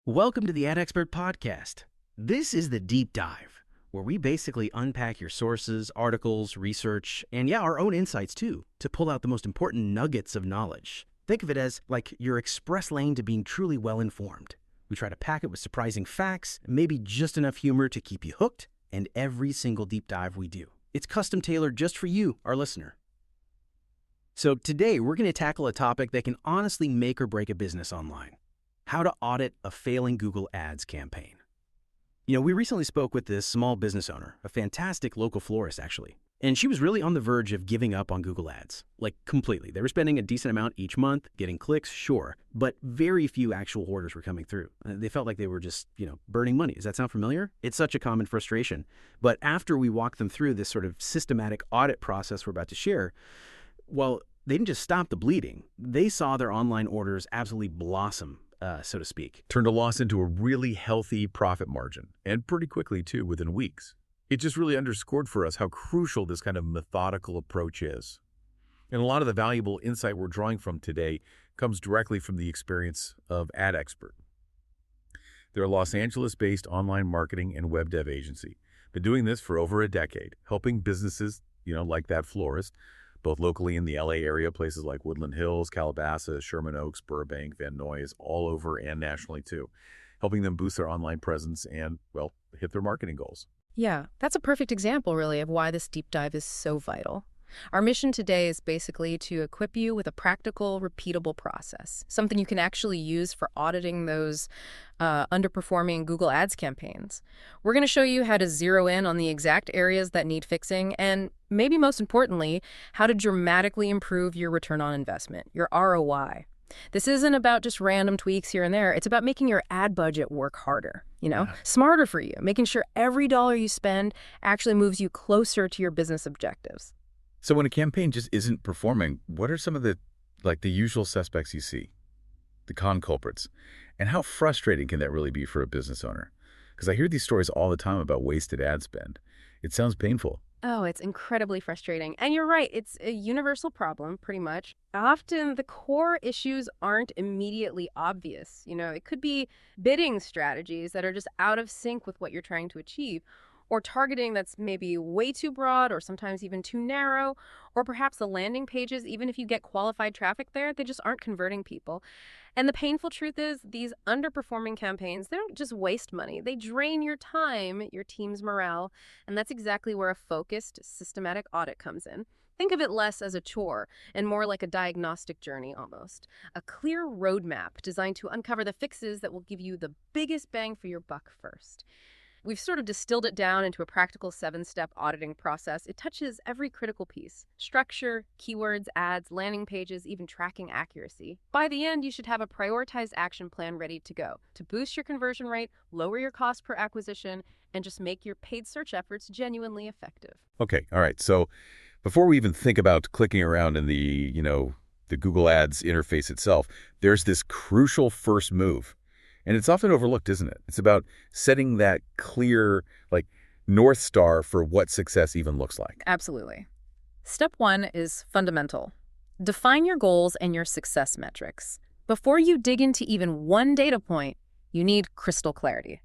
Welcome to the Ad Expert Podcast. This is the deep dive, where we basically unpack your sources, articles, research, and our own insights too, to pull out the most important nuggets of knowledge. Think of it as like your express lane to being truly well-informed. We try to pack it with surprising facts, maybe just enough humor to keep you hooked, and every single deep dive we do. It's custom tailored just for you, our listener. So today, we're going to tackle a topic that can honestly make or break a business online. How to audit a failing Google Ads campaign. We recently spoke with this small business owner, a fantastic local florist actually, and she was really on the verge of giving up on Google Ads, like completely. They were spending a decent amount each month, getting clicks, sure, but very few actual orders were coming through. They felt like they were just, burning money. Does that sound familiar? It's such a common frustration. But after we walked them through this sort of systematic audit process we're about to share, well, they didn't just stop the bleeding. They saw their online orders absolutely blossom, so to speak. Turned a loss into a really healthy profit margin, and pretty quickly too, within weeks. It just really underscored for us how crucial this kind of methodical approach is. And a lot of the valuable insight we're drawing from today comes directly from the experience of Ad Expert. They're a Los Angeles-based online marketing and web dev agency. Been doing this for over a decade, helping businesses, like that florist, both locally in the LA area, places like Woodland Hills, Calabasas, Sherman Oaks, Burbank, Van Nuys, all over and nationally too, helping them boost their online presence and, hit their marketing goals. Yeah, that's a perfect example, really, of why this deep dive is so vital. Our mission today is basically to equip you with a practical, repeatable process, something you can actually use for auditing those underperforming Google Ads campaigns. We're going to show you how to zero in on the exact areas that need fixing, and maybe most importantly, how to dramatically improve your return on investment, your ROI. This isn't about just random tweaks here and there. It's about making your ad budget work harder, smarter for you, making sure every dollar you spend actually moves you closer to your business objectives. So when a campaign just isn't performing, what are some of the usual suspects you see? The con culprits. And how frustrating can that really be for a business owner? Because I hear these stories all the time about wasted ad spend. It sounds painful. Oh, it's incredibly frustrating. And you're right, it's a universal problem, pretty much. Often the core issues aren't immediately obvious. It could be bidding strategies that are just out of sync with what you're trying to achieve, or targeting that's maybe way too broad or sometimes even too narrow, or perhaps the landing pages, even if you get qualified traffic there, they just aren't converting people. And the painful truth is these underperforming campaigns, they don't just waste money. They drain your time, your team's morale, and that's exactly where a focused, systematic audit comes in. Think of it less as a chore and more like a diagnostic journey almost. A clear roadmap designed to uncover the fixes that will give you the biggest bang for your buck first. We've sort of distilled it down into a practical 7-step auditing process. It touches every critical piece: structure, keywords, ads, landing pages, even tracking accuracy. By the end, you should have a prioritized action plan ready to go to boost your conversion rate, lower your cost per acquisition, and just make your paid search efforts genuinely effective. Okay, all right. So before we even think about clicking around in the Google Ads interface itself, there's this crucial first move. And it's often overlooked, isn't it? It's about setting that clear, North Star for what success even looks like. Absolutely. Step 1 is fundamental. Define your goals and your success metrics. Before you dig into even one data point, you need crystal clarity.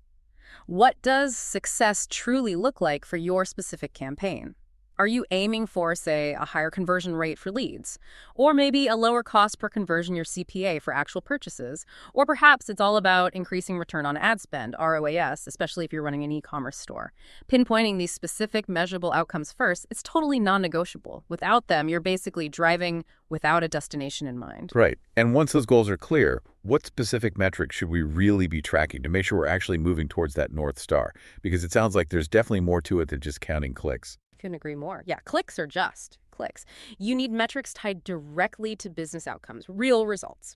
What does success truly look like for your specific campaign? Are you aiming for, say, a higher conversion rate for leads? Or maybe a lower cost per conversion, your CPA, for actual purchases? Or perhaps it's all about increasing return on ad spend, ROAS, especially if you're running an e-commerce store. Pinpointing these specific measurable outcomes first, it's totally non-negotiable. Without them, you're basically driving without a destination in mind. Right. And once those goals are clear, what specific metrics should we really be tracking to make sure we're actually moving towards that North Star? Because it sounds like there's definitely more to it than just counting clicks. Couldn't agree more. Yeah, clicks are just clicks. You need metrics tied directly to business outcomes, real results.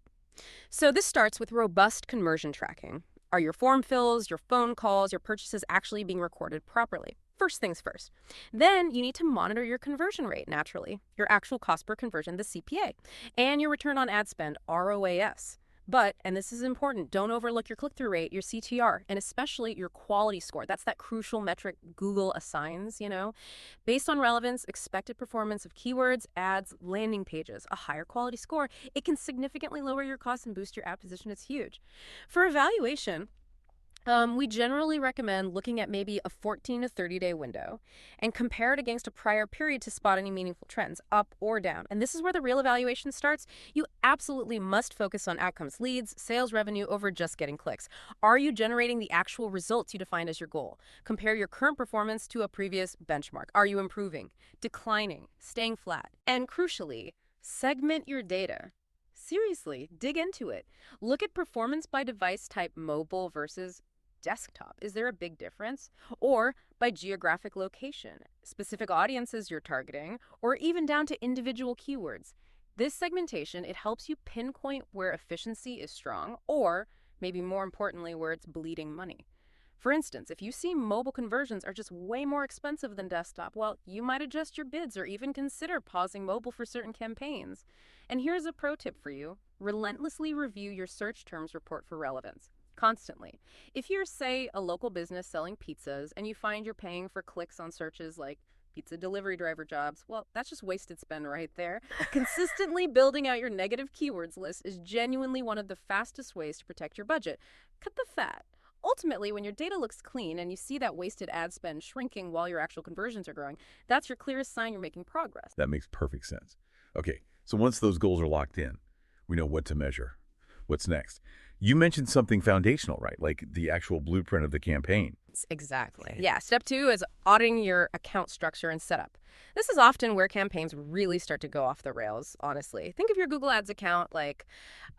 So this starts with robust conversion tracking. Are your form fills, your phone calls, your purchases actually being recorded properly? First things first. Then you need to monitor your conversion rate, naturally, your actual cost per conversion, the CPA, and your return on ad spend, ROAS. But, and this is important, don't overlook your click-through rate, your CTR, and especially your quality score. That's that crucial metric Google assigns, Based on relevance, expected performance of keywords, ads, landing pages, a higher quality score, it can significantly lower your costs and boost your ad position. It's huge. For evaluation, we generally recommend looking at maybe a 14 to 30-day window and compare it against a prior period to spot any meaningful trends, up or down. And this is where the real evaluation starts. You absolutely must focus on outcomes, leads, sales revenue over just getting clicks. Are you generating the actual results you defined as your goal? Compare your current performance to a previous benchmark. Are you improving, declining, staying flat? And crucially, segment your data. Seriously, dig into it. Look at performance by device type, mobile versus desktop. Is there a big difference? Or by geographic location, specific audiences you're targeting, or even down to individual keywords. This segmentation, it helps you pinpoint where efficiency is strong, or maybe more importantly, where it's bleeding money. For instance, if you see mobile conversions are just way more expensive than desktop, well, you might adjust your bids or even consider pausing mobile for certain campaigns. And here's a pro tip for you. Relentlessly review your search terms report for relevance. Constantly. If you're, say, a local business selling pizzas and you find you're paying for clicks on searches like pizza delivery driver jobs, well, that's just wasted spend right there. Consistently building out your negative keywords list is genuinely one of the fastest ways to protect your budget. Cut the fat. Ultimately, when your data looks clean and you see that wasted ad spend shrinking while your actual conversions are growing, that's your clearest sign you're making progress. That makes perfect sense. Okay, so once those goals are locked in, we know what to measure. What's next? You mentioned something foundational, right? Like the actual blueprint of the campaign. Exactly. Yeah. Step 2 is auditing your account structure and setup. This is often where campaigns really start to go off the rails, honestly. Think of your Google Ads account like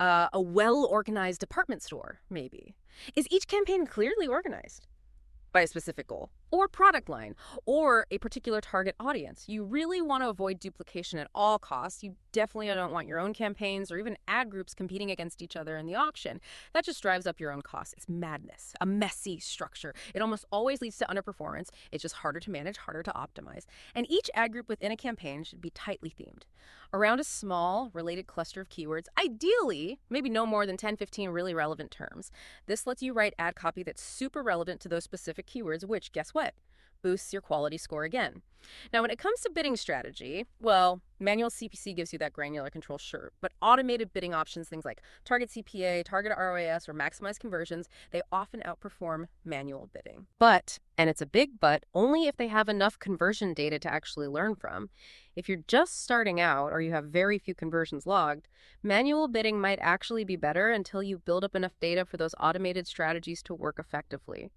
a well-organized department store, maybe. Is each campaign clearly organized by a specific goal or product line or a particular target audience? You really want to avoid duplication at all costs. You definitely don't want your own campaigns or even ad groups competing against each other in the auction. That just drives up your own costs. It's madness, a messy structure. It almost always leads to underperformance. It's just harder to manage, harder to optimize. And each ad group within a campaign should be tightly themed around a small related cluster of keywords, ideally maybe no more than 10-15 really relevant terms. This lets you write ad copy that's super relevant to those specific keywords, which, guess what, boosts your quality score again. Now, when it comes to bidding strategy, well, manual CPC gives you that granular control, sure, but automated bidding options, things like target CPA, target ROIS, or maximize conversions, they often outperform manual bidding. But, and it's a big but, only if they have enough conversion data to actually learn from. If you're just starting out or you have very few conversions logged, manual bidding might actually be better until you build up enough data for those automated strategies to work effectively.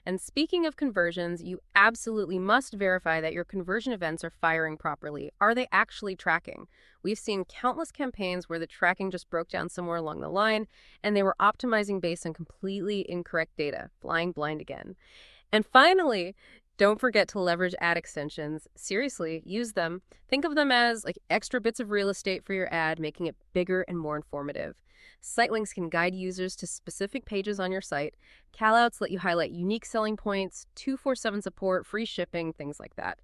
And speaking of conversions, you absolutely must verify that your conversion events are firing properly. Are they actually tracking? We've seen countless campaigns where the tracking just broke down somewhere along the line, and they were optimizing based on completely incorrect data, flying blind again. And finally, don't forget to leverage ad extensions. Seriously, use them. Think of them as like extra bits of real estate for your ad, making it bigger and more informative. Site links can guide users to specific pages on your site. Callouts let you highlight unique selling points, 24/7 support, free shipping, things like that.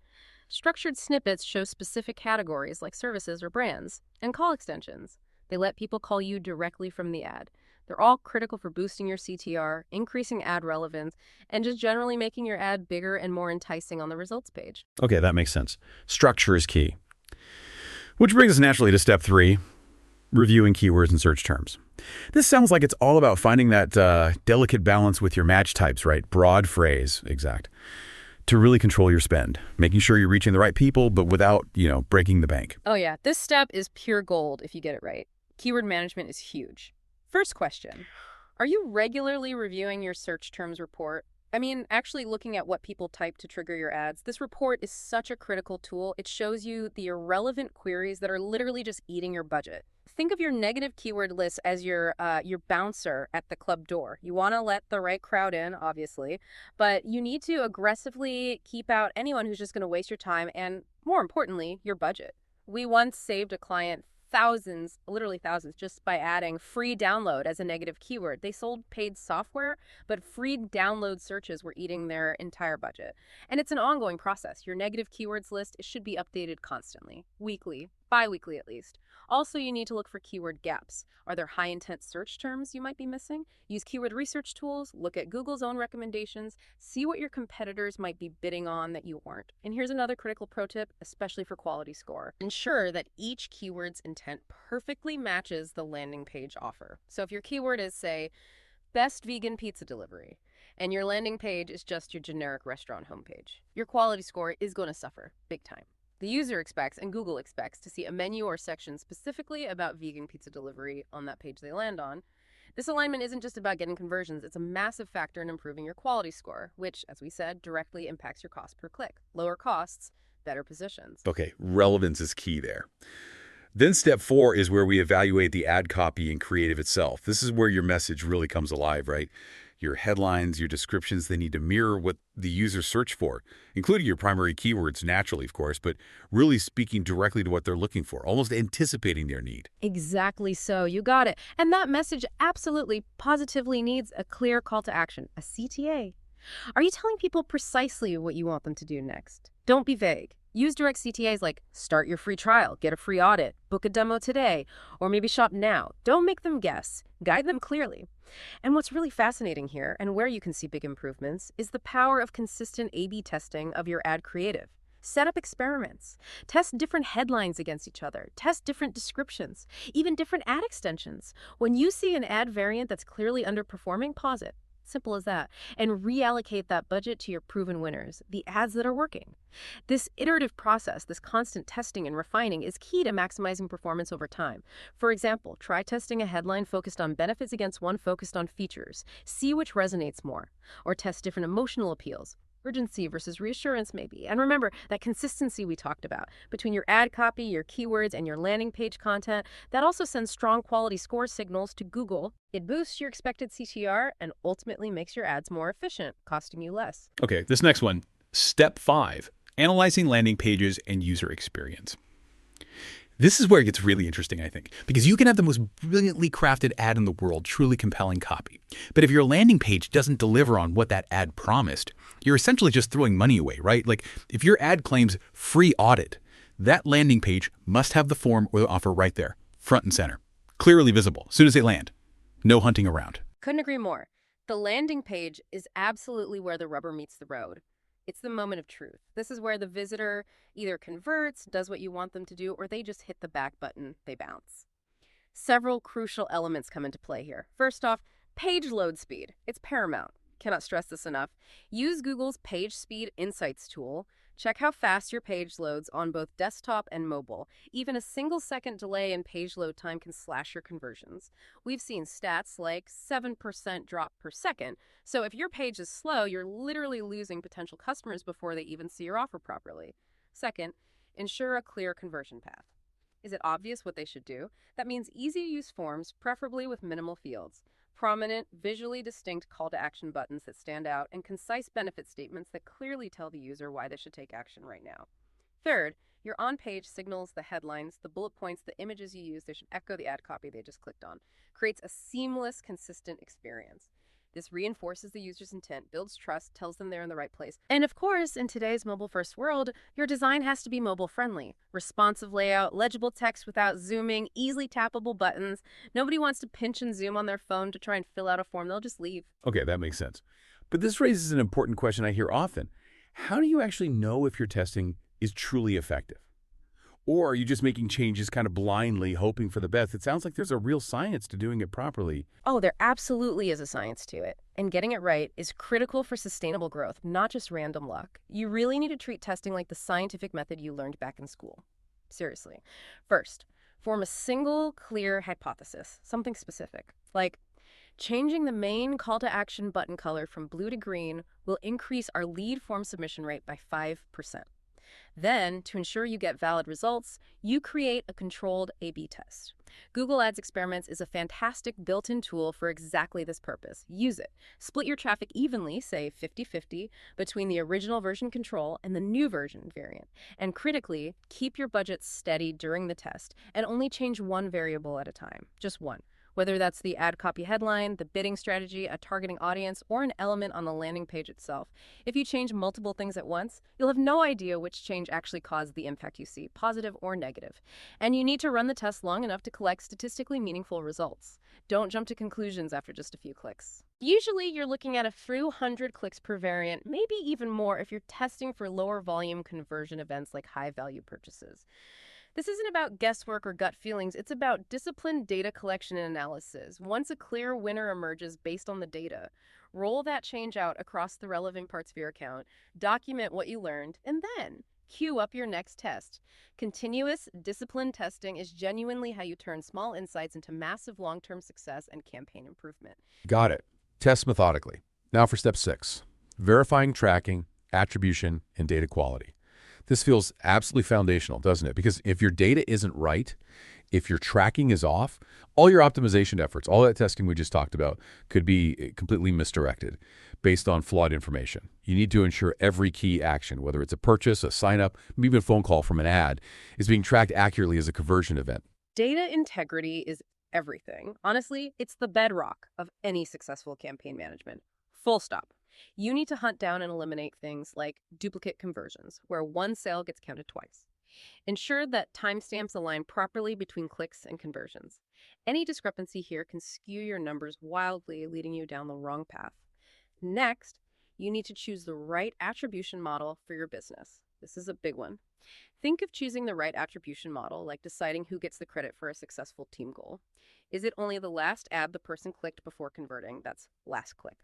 Structured snippets show specific categories like services or brands. And call extensions. They let people call you directly from the ad. They're all critical for boosting your CTR, increasing ad relevance, and just generally making your ad bigger and more enticing on the results page. Okay, that makes sense. Structure is key. Which brings us naturally to step 3, reviewing keywords and search terms. This sounds like it's all about finding that delicate balance with your match types, right? Broad phrase, exact. To really control your spend, making sure you're reaching the right people, but without, breaking the bank. Oh yeah, this step is pure gold if you get it right. Keyword management is huge. First question, are you regularly reviewing your search terms report? I mean, actually looking at what people type to trigger your ads. This report is such a critical tool. It shows you the irrelevant queries that are literally just eating your budget. Think of your negative keyword list as your bouncer at the club door. You want to let the right crowd in, obviously, but you need to aggressively keep out anyone who's just going to waste your time and, more importantly, your budget. We once saved a client thousands, literally thousands, just by adding free download as a negative keyword. They sold paid software, but free download searches were eating their entire budget. And it's an ongoing process. Your negative keywords list, it should be updated constantly, weekly, bi-weekly at least. Also, you need to look for keyword gaps. Are there high-intent search terms you might be missing? Use keyword research tools, look at Google's own recommendations, see what your competitors might be bidding on that you aren't. And here's another critical pro tip, especially for quality score. Ensure that each keyword's intent perfectly matches the landing page offer. So if your keyword is, say, best vegan pizza delivery, and your landing page is just your generic restaurant homepage, your quality score is going to suffer big time. The user expects, and Google expects, to see a menu or section specifically about vegan pizza delivery on that page they land on. This alignment isn't just about getting conversions, it's a massive factor in improving your quality score, which, as we said, directly impacts your cost per click. Lower costs, better positions. Okay, relevance is key there. Then step 4 is where we evaluate the ad copy and creative itself. This is where your message really comes alive, right? Your headlines, your descriptions, they need to mirror what the users search for, including your primary keywords, naturally, of course, but really speaking directly to what they're looking for, almost anticipating their need. Exactly so. You got it. And that message absolutely, positively needs a clear call to action, a CTA. Are you telling people precisely what you want them to do next? Don't be vague. Use direct CTAs like start your free trial, get a free audit, book a demo today, or maybe shop now. Don't make them guess. Guide them clearly. And what's really fascinating here, and where you can see big improvements, is the power of consistent A/B testing of your ad creative. Set up experiments. Test different headlines against each other. Test different descriptions, even different ad extensions. When you see an ad variant that's clearly underperforming, pause it. Simple as that. And reallocate that budget to your proven winners, the ads that are working. This iterative process, this constant testing and refining, is key to maximizing performance over time. For example, try testing a headline focused on benefits against one focused on features. See which resonates more. Or test different emotional appeals. Urgency versus reassurance, maybe. And remember, that consistency we talked about between your ad copy, your keywords, and your landing page content, that also sends strong quality score signals to Google. It boosts your expected CTR and ultimately makes your ads more efficient, costing you less. Okay, this next one. Step 5, analyzing landing pages and user experience. This is where it gets really interesting, I think, because you can have the most brilliantly crafted ad in the world, truly compelling copy. But if your landing page doesn't deliver on what that ad promised, you're essentially just throwing money away, right? Like if your ad claims free audit, that landing page must have the form or the offer right there, front and center, clearly visible as soon as they land. No hunting around. Couldn't agree more. The landing page is absolutely where the rubber meets the road. It's the moment of truth. This is where the visitor either converts, does what you want them to do, or they just hit the back button, they bounce. Several crucial elements come into play here. First off, page load speed. It's paramount. Cannot stress this enough. Use Google's Page Speed Insights tool. Check how fast your page loads on both desktop and mobile. Even a single-second delay in page load time can slash your conversions. We've seen stats like 7% drop per second. So if your page is slow, you're literally losing potential customers before they even see your offer properly. Second, ensure a clear conversion path. Is it obvious what they should do? That means easy-to-use forms, preferably with minimal fields. Prominent, visually distinct call-to-action buttons that stand out, and concise benefit statements that clearly tell the user why they should take action right now. Third, your on-page signals, the headlines, the bullet points, the images you use, they should echo the ad copy they just clicked on. Creates a seamless, consistent experience. This reinforces the user's intent, builds trust, tells them they're in the right place. And of course, in today's mobile-first world, your design has to be mobile-friendly. Responsive layout, legible text without zooming, easily tappable buttons. Nobody wants to pinch and zoom on their phone to try and fill out a form. They'll just leave. Okay, that makes sense. But this raises an important question I hear often. How do you actually know if your testing is truly effective? Or are you just making changes kind of blindly, hoping for the best? It sounds like there's a real science to doing it properly. Oh, there absolutely is a science to it. And getting it right is critical for sustainable growth, not just random luck. You really need to treat testing like the scientific method you learned back in school. Seriously. First, form a single, clear hypothesis, something specific. Like, changing the main call to action button color from blue to green will increase our lead form submission rate by 5%. Then, to ensure you get valid results, you create a controlled A/B test. Google Ads Experiments is a fantastic built-in tool for exactly this purpose. Use it. Split your traffic evenly, say 50-50, between the original version control and the new version variant. And critically, keep your budget steady during the test and only change one variable at a time. Just one. whether that's the ad copy headline, the bidding strategy, a targeting audience, or an element on the landing page itself. If you change multiple things at once, you'll have no idea which change actually caused the impact you see, positive or negative. And you need to run the test long enough to collect statistically meaningful results. Don't jump to conclusions after just a few clicks. Usually, you're looking at a few hundred clicks per variant, maybe even more if you're testing for lower volume conversion events like high-value purchases. This isn't about guesswork or gut feelings. It's about disciplined data collection and analysis. Once a clear winner emerges based on the data, roll that change out across the relevant parts of your account, document what you learned, and then queue up your next test. Continuous, disciplined testing is genuinely how you turn small insights into massive long-term success and campaign improvement. Got it. Test methodically. Now for step 6, verifying tracking, attribution, and data quality. This feels absolutely foundational, doesn't it? Because if your data isn't right, if your tracking is off, all your optimization efforts, all that testing we just talked about, could be completely misdirected based on flawed information. You need to ensure every key action, whether it's a purchase, a sign-up, maybe even a phone call from an ad, is being tracked accurately as a conversion event. Data integrity is everything. Honestly, it's the bedrock of any successful campaign management. Full stop. You need to hunt down and eliminate things like duplicate conversions, where one sale gets counted twice. Ensure that timestamps align properly between clicks and conversions. Any discrepancy here can skew your numbers wildly, leading you down the wrong path. Next, you need to choose the right attribution model for your business. This is a big one. Think of choosing the right attribution model like deciding who gets the credit for a successful team goal. Is it only the last ad the person clicked before converting? That's last click.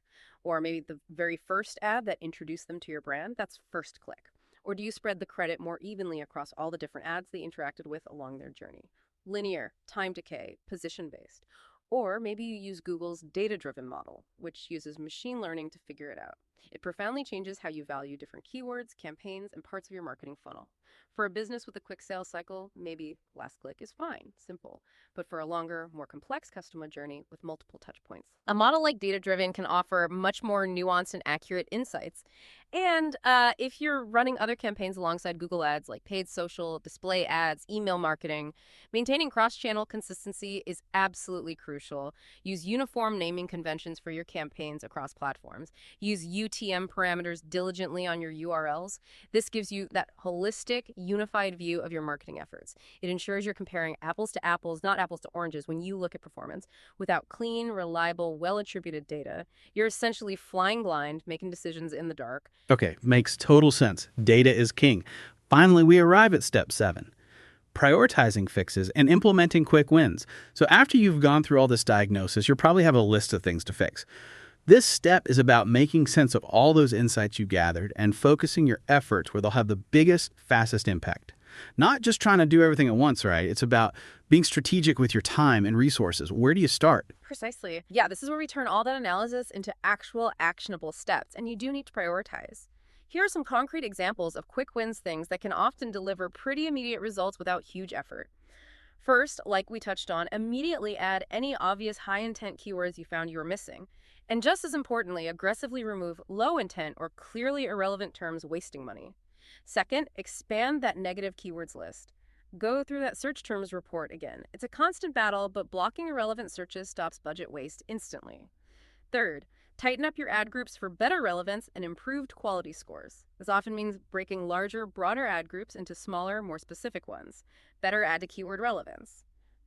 Or maybe the very first ad that introduced them to your brand? That's first click. Or do you spread the credit more evenly across all the different ads they interacted with along their journey? Linear, time decay, position-based. Or maybe you use Google's data-driven model, which uses machine learning to figure it out. It profoundly changes how you value different keywords, campaigns, and parts of your marketing funnel. For a business with a quick sales cycle, maybe last click is fine, simple. But for a longer, more complex customer journey with multiple touch points, a model like data-driven can offer much more nuanced and accurate insights. And if you're running other campaigns alongside Google Ads like paid social, display ads, email marketing, maintaining cross-channel consistency is absolutely crucial. Use uniform naming conventions for your campaigns across platforms. Use UTM parameters diligently on your URLs. This gives you that holistic, unified view of your marketing efforts. It ensures you're comparing apples to apples, not apples to oranges, when you look at performance. Without clean, reliable, well-attributed data, you're essentially flying blind, making decisions in the dark. Okay, makes total sense. Data is king. Finally, we arrive at step 7. Prioritizing fixes and implementing quick wins. So after you've gone through all this diagnosis, you'll probably have a list of things to fix. This step is about making sense of all those insights you gathered and focusing your efforts where they'll have the biggest, fastest impact. Not just trying to do everything at once, right? It's about being strategic with your time and resources. Where do you start? Precisely. Yeah, this is where we turn all that analysis into actual actionable steps, and you do need to prioritize. Here are some concrete examples of quick wins things that can often deliver pretty immediate results without huge effort. First, like we touched on, immediately add any obvious high-intent keywords you found you were missing. And just as importantly, aggressively remove low-intent or clearly irrelevant terms wasting money. Second, expand that negative keywords list. Go through that search terms report again. It's a constant battle, but blocking irrelevant searches stops budget waste instantly. Third, tighten up your ad groups for better relevance and improved quality scores. This often means breaking larger, broader ad groups into smaller, more specific ones. Better ad to keyword relevance.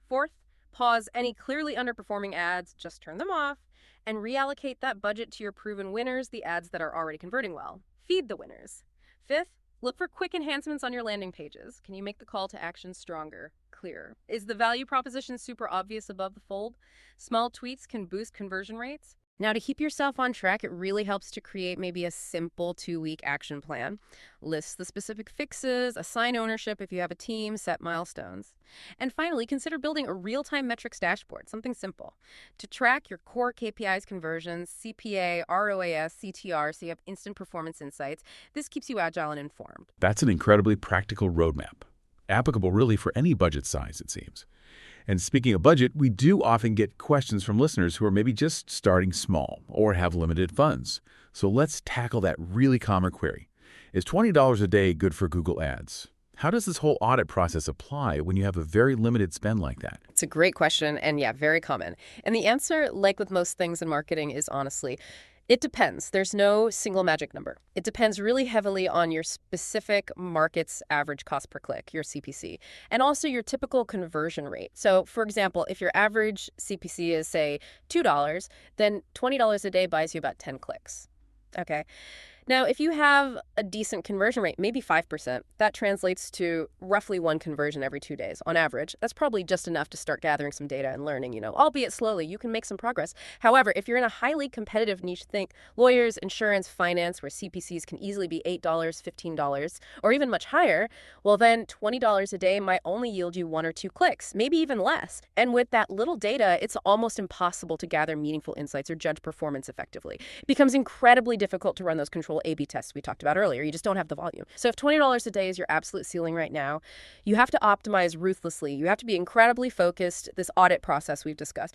Fourth, pause any clearly underperforming ads, just turn them off, and reallocate that budget to your proven winners, the ads that are already converting well. Feed the winners. Fifth, look for quick enhancements on your landing pages. Can you make the call to action stronger, clearer? Is the value proposition super obvious above the fold? Small tweaks can boost conversion rates. Now, to keep yourself on track, it really helps to create maybe a simple 2-week action plan. List the specific fixes, assign ownership if you have a team, set milestones. And finally, consider building a real-time metrics dashboard, something simple, to track your core KPIs conversions, CPA, ROAS, CTR, so you have instant performance insights. This keeps you agile and informed. That's an incredibly practical roadmap, applicable really for any budget size, it seems. And speaking of budget, we do often get questions from listeners who are maybe just starting small or have limited funds. So let's tackle that really common query. Is $20 a day good for Google Ads? How does this whole audit process apply when you have a very limited spend like that? It's a great question, and yeah, very common. And the answer, like with most things in marketing, is honestly, it depends. There's no single magic number. It depends really heavily on your specific market's average cost per click, your CPC, and also your typical conversion rate. So, for example, if your average CPC is, say, $2, then $20 a day buys you about 10 clicks. Okay. Now, if you have a decent conversion rate, maybe 5%, that translates to roughly one conversion every 2 days on average. That's probably just enough to start gathering some data and learning, albeit slowly. You can make some progress. However, if you're in a highly competitive niche, think lawyers, insurance, finance, where CPCs can easily be $8, $15, or even much higher, well, then $20 a day might only yield you 1 or 2 clicks, maybe even less. And with that little data, it's almost impossible to gather meaningful insights or judge performance effectively. It becomes incredibly difficult to run those control A/B tests we talked about earlier. You just don't have the volume. So if $20 a day is your absolute ceiling right now, you have to optimize ruthlessly. You have to be incredibly focused. This audit process we've discussed,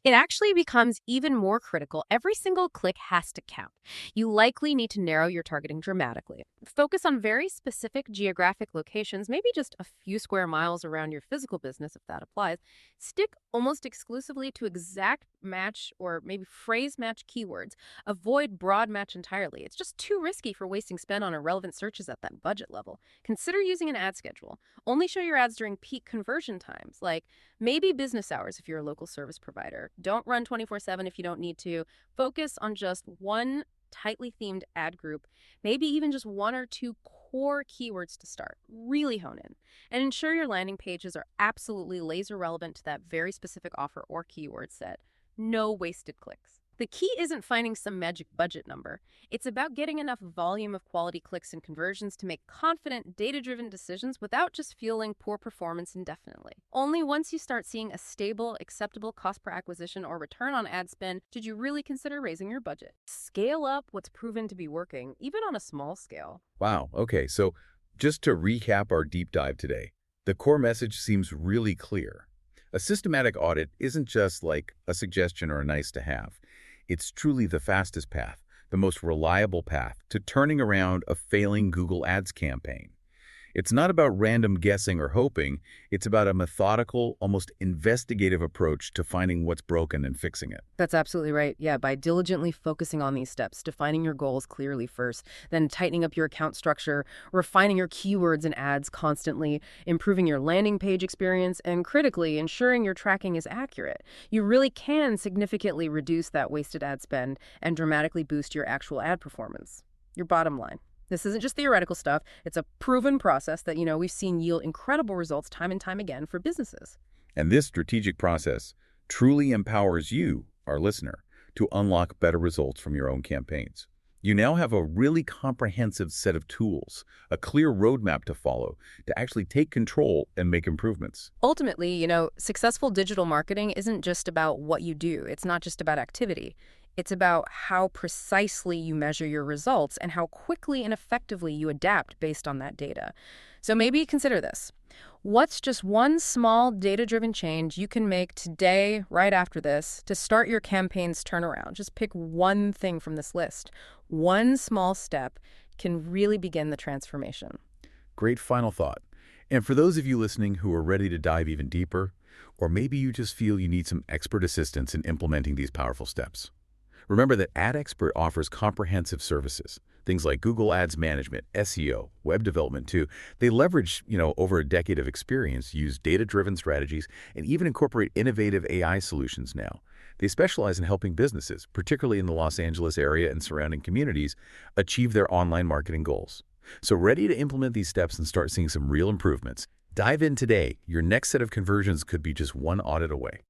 it actually becomes even more critical. Every single click has to count. You likely need to narrow your targeting dramatically. Focus on very specific geographic locations, maybe just a few square miles around your physical business if that applies. Stick almost exclusively to exact match or maybe phrase match keywords. Avoid broad match entirely. It's just too risky for wasting spend on irrelevant searches at that budget level. Consider using an ad schedule. Only show your ads during peak conversion times, like maybe business hours if you're a local service provider. Don't run 24/7 if you don't need to. Focus on just one tightly themed ad group, maybe even just 1 or 2 core keywords to start. Really hone in. And ensure your landing pages are absolutely laser relevant to that very specific offer or keyword set. No wasted clicks. The key isn't finding some magic budget number. It's about getting enough volume of quality clicks and conversions to make confident, data-driven decisions without just fueling poor performance indefinitely. Only once you start seeing a stable, acceptable cost per acquisition or return on ad spend did you really consider raising your budget. Scale up what's proven to be working, even on a small scale. Wow. Okay. So just to recap our deep dive today, the core message seems really clear. A systematic audit isn't just like a suggestion or a nice to have. It's truly the fastest path, the most reliable path to turning around a failing Google Ads campaign. It's not about random guessing or hoping. It's about a methodical, almost investigative approach to finding what's broken and fixing it. That's absolutely right. Yeah, by diligently focusing on these steps, defining your goals clearly first, then tightening up your account structure, refining your keywords and ads constantly, improving your landing page experience, and critically ensuring your tracking is accurate. You really can significantly reduce that wasted ad spend and dramatically boost your actual ad performance. Your bottom line. This isn't just theoretical stuff. It's a proven process that, we've seen yield incredible results time and time again for businesses. And this strategic process truly empowers you, our listener, to unlock better results from your own campaigns. You now have a really comprehensive set of tools, a clear roadmap to follow, to actually take control and make improvements. Ultimately, successful digital marketing isn't just about what you do. It's not just about activity. It's about how precisely you measure your results and how quickly and effectively you adapt based on that data. So maybe consider this. What's just one small data-driven change you can make today, right after this, to start your campaign's turnaround? Just pick one thing from this list. One small step can really begin the transformation. Great final thought. And for those of you listening who are ready to dive even deeper, or maybe you just feel you need some expert assistance in implementing these powerful steps, remember that AdExpert offers comprehensive services, things like Google Ads management, SEO, web development too. They leverage, over a decade of experience, use data-driven strategies, and even incorporate innovative AI solutions now. They specialize in helping businesses, particularly in the Los Angeles area and surrounding communities, achieve their online marketing goals. So ready to implement these steps and start seeing some real improvements? Dive in today. Your next set of conversions could be just one audit away.